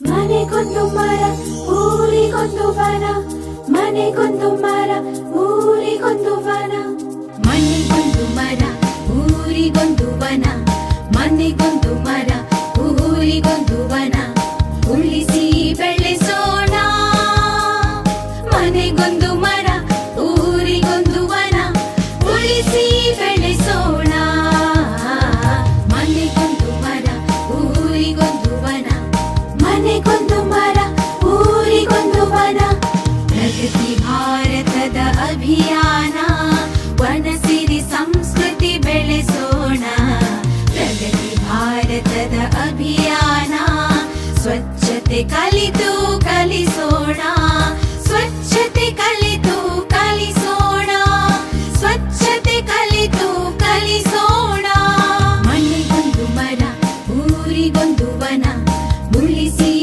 ಮನೆಗೊಂದು ಮರ ಊರಿಗೊಂದು ವನ, ಮನೆಗೊಂದು ಮರ ಊರಿಗೊಂದು ವನ. ಮನೆಗೊಂದು ಮರ ಊರಿಗೊಂದು ವನ, ಮನೆಗೊಂದು ಮರ ಊರಿಗೊಂದು ವನ. ಉಳಿಸಿ ಬೆಳೆಸೋಣ ಮನೆಗೊಂದು ಮರ ಊರಿಗೊಂದು ವನ, ಉಳಿಸಿ ಬೆಳೆಸೋಣ ಮನೆಗೊಂದು ಮರ ಊರಿಗೊಂದು ವನ, ಮನೆಗೊಂದು ಮರ ಊರಿಗೊಂದು ವನ. ಪ್ರಗತಿ ಭಾರತದ ಅಭಿಯಾನ, ವನ ಸಿರಿ ಸಂಸ್ಕೃತಿ ಬೆಳೆಸೋಣ. ಪ್ರಗತಿ ಭಾರತದ ಅಭಿಯಾನ, ಸ್ವಚ್ಛತೆ ಕಲಿತು ಕಲಿಸೋಣ, ಸ್ವಚ್ಛತೆ ಕಲಿತು ಕಲಿಸೋಣ, ಸ್ವಚ್ಛತೆ ಕಲಿತು ಕಲಿಸೋಣ. ಮನೆಗೊಂದು ಮರ ಊರಿಗೊಂದು ವನ, ಉಳಿಸಿ